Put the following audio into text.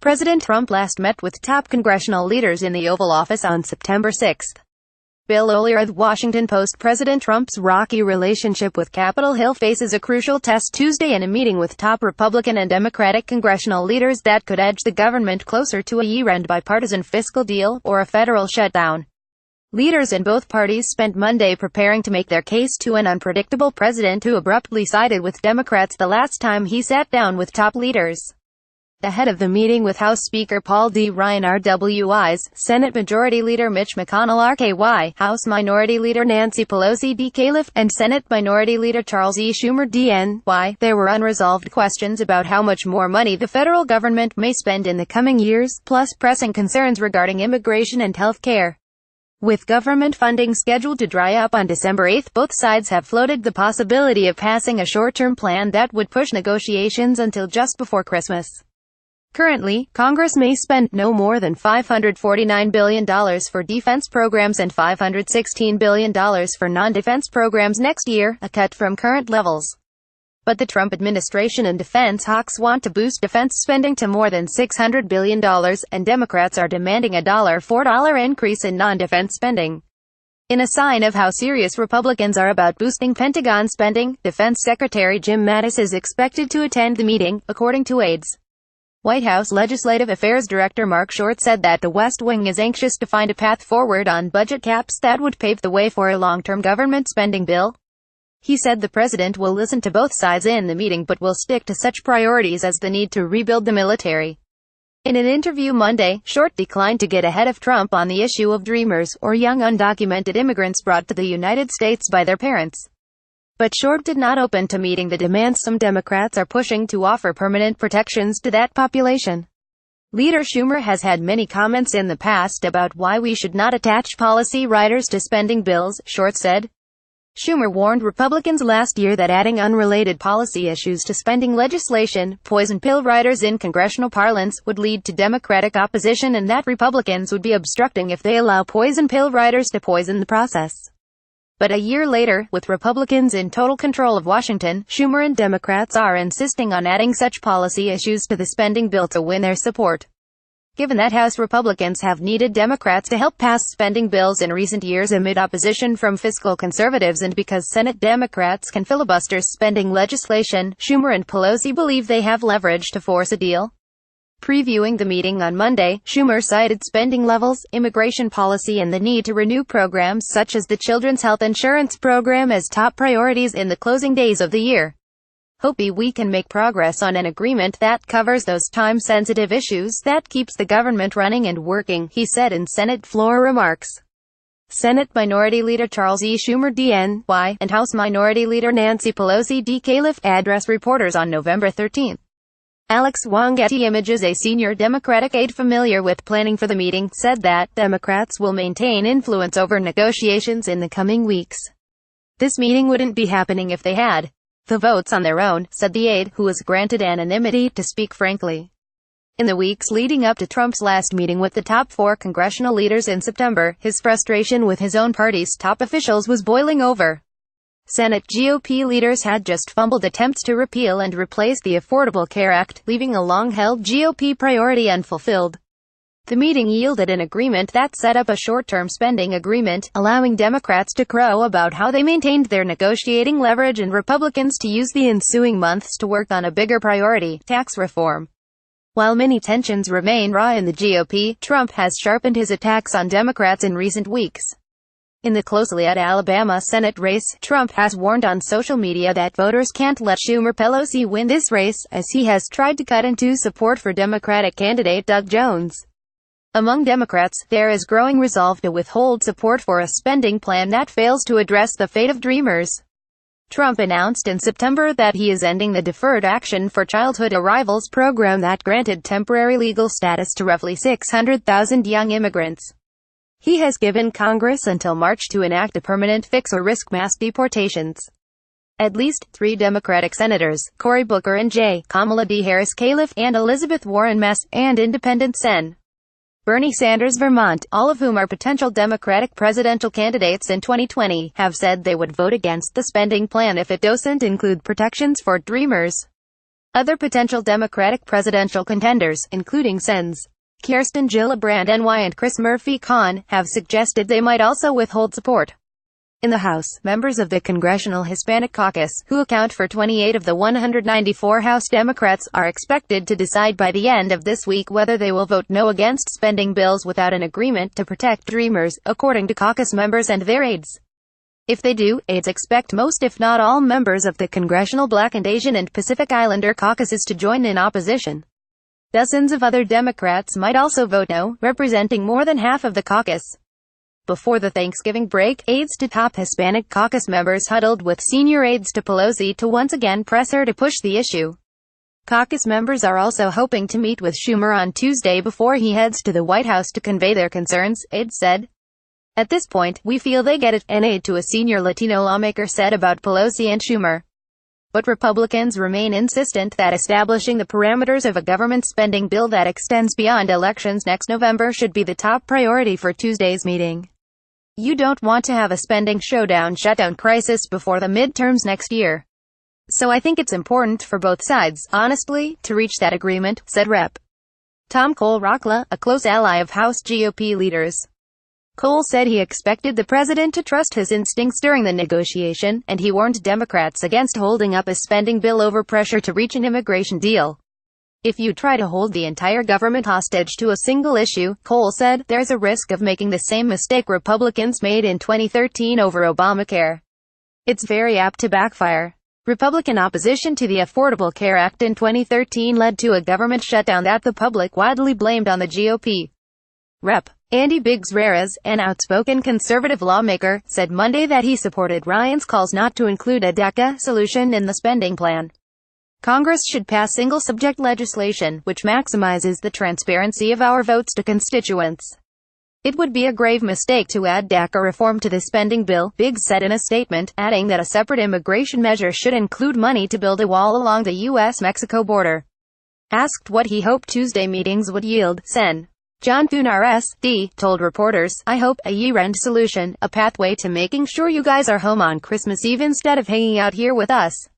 President Trump last met with top congressional leaders in the Oval Office on September 6. Bill OLearyThe Washington Post. President Trump's rocky relationship with Capitol Hill faces a crucial test Tuesday in a meeting with top Republican and Democratic congressional leaders that could edge the government closer to a year-end bipartisan fiscal deal, or a federal shutdown. Leaders in both parties spent Monday preparing to make their case to an unpredictable president who abruptly sided with Democrats the last time he sat down with top leaders. Ahead of the meeting with House Speaker Paul D. Ryan RWIs, Senate Majority Leader Mitch McConnell RKY, House Minority Leader Nancy Pelosi DKLF, and Senate Minority Leader Charles E. Schumer DNY, there were unresolved questions about how much more money the federal government may spend in the coming years, plus pressing concerns regarding immigration and health care. With government funding scheduled to dry up on December 8, both sides have floated the possibility of passing a short-term plan that would push negotiations until just before Christmas. Currently, Congress may spend no more than $549 billion for defense programs and $516 billion for non-defense programs next year, a cut from current levels. But the Trump administration and defense hawks want to boost defense spending to more than $600 billion, and Democrats are demanding a $1 for $1 increase in non-defense spending. In a sign of how serious Republicans are about boosting Pentagon spending, Defense Secretary Jim Mattis is expected to attend the meeting, according to aides. White House Legislative Affairs Director Mark Short said that the West Wing is anxious to find a path forward on budget caps that would pave the way for a long-term government spending bill. He said the president will listen to both sides in the meeting but will stick to such priorities as the need to rebuild the military. In an interview Monday, Short declined to get ahead of Trump on the issue of Dreamers, or young undocumented immigrants brought to the United States by their parents. But Short did not open to meeting the demands some Democrats are pushing to offer permanent protections to that population. Leader Schumer has had many comments in the past about why we should not attach policy riders to spending bills, Short said. Schumer warned Republicans last year that adding unrelated policy issues to spending legislation, poison pill riders in congressional parlance, would lead to Democratic opposition and that Republicans would be obstructing if they allow poison pill riders to poison the process. But a year later, with Republicans in total control of Washington, Schumer and Democrats are insisting on adding such policy issues to the spending bill to win their support. Given that House Republicans have needed Democrats to help pass spending bills in recent years amid opposition from fiscal conservatives and because Senate Democrats can filibuster spending legislation, Schumer and Pelosi believe they have leverage to force a deal. Previewing the meeting on Monday, Schumer cited spending levels, immigration policy and the need to renew programs such as the Children's Health Insurance Program as top priorities in the closing days of the year. "Hope we can make progress on an agreement that covers those time-sensitive issues that keeps the government running and working," he said in Senate floor remarks. Senate Minority Leader Charles E. Schumer DNY and House Minority Leader Nancy Pelosi DKLF addressed reporters on November 13. Alex Wong, Getty Images. A senior Democratic aide familiar with planning for the meeting, said that Democrats will maintain influence over negotiations in the coming weeks. "This meeting wouldn't be happening if they had the votes on their own," said the aide, who was granted anonymity to speak frankly. In the weeks leading up to Trump's last meeting with the top 4 congressional leaders in September, his frustration with his own party's top officials was boiling over. Senate GOP leaders had just fumbled attempts to repeal and replace the Affordable Care Act, leaving a long-held GOP priority unfulfilled. The meeting yielded an agreement that set up a short-term spending agreement, allowing Democrats to crow about how they maintained their negotiating leverage and Republicans to use the ensuing months to work on a bigger priority, tax reform. While many tensions remain raw in the GOP, Trump has sharpened his attacks on Democrats in recent weeks. In the closely at Alabama Senate race, Trump has warned on social media that voters can't let Schumer-Pelosi win this race, as he has tried to cut into support for Democratic candidate Doug Jones. Among Democrats, there is growing resolve to withhold support for a spending plan that fails to address the fate of Dreamers. Trump announced in September that he is ending the Deferred Action for Childhood Arrivals program that granted temporary legal status to roughly 600,000 young immigrants. He has given Congress until March to enact a permanent fix or risk mass deportations. At least 3 Democratic senators, Cory Booker and J. Kamala D. Harris Calif, and Elizabeth Warren Mass, and Independent Sen. Bernie Sanders Vermont, all of whom are potential Democratic presidential candidates in 2020, have said they would vote against the spending plan if it doesn't include protections for Dreamers. Other potential Democratic presidential contenders, including Sens. Kirsten Gillibrand NY and Chris Murphy Kahn, have suggested they might also withhold support. In the House, members of the Congressional Hispanic Caucus, who account for 28 of the 194 House Democrats, are expected to decide by the end of this week whether they will vote no against spending bills without an agreement to protect Dreamers, according to caucus members and their aides. If they do, aides expect most if not all members of the Congressional Black and Asian and Pacific Islander caucuses to join in opposition. Dozens of other Democrats might also vote no, representing more than half of the caucus. Before the Thanksgiving break, aides to top Hispanic caucus members huddled with senior aides to Pelosi to once again press her to push the issue. Caucus members are also hoping to meet with Schumer on Tuesday before he heads to the White House to convey their concerns, aides said. At this point, we feel they get it, an aide to a senior Latino lawmaker said about Pelosi and Schumer. But Republicans remain insistent that establishing the parameters of a government spending bill that extends beyond elections next November should be the top priority for Tuesday's meeting. You don't want to have a spending shutdown crisis before the midterms next year. So I think it's important for both sides, honestly, to reach that agreement, said Rep. Tom Cole Rockla, a close ally of House GOP leaders. Cole said he expected the president to trust his instincts during the negotiation, and he warned Democrats against holding up a spending bill over pressure to reach an immigration deal. If you try to hold the entire government hostage to a single issue, Cole said, there's a risk of making the same mistake Republicans made in 2013 over Obamacare. It's very apt to backfire. Republican opposition to the Affordable Care Act in 2013 led to a government shutdown that the public widely blamed on the GOP. Rep. Andy Biggs-Rares, an outspoken conservative lawmaker, said Monday that he supported Ryan's calls not to include a DACA solution in the spending plan. Congress should pass single-subject legislation, which maximizes the transparency of our votes to constituents. It would be a grave mistake to add DACA reform to the spending bill, Biggs said in a statement, adding that a separate immigration measure should include money to build a wall along the U.S.-Mexico border. Asked what he hoped Tuesday meetings would yield, Sen. John Thune RSD told reporters, I hope a year-end solution, a pathway to making sure you guys are home on Christmas Eve instead of hanging out here with us.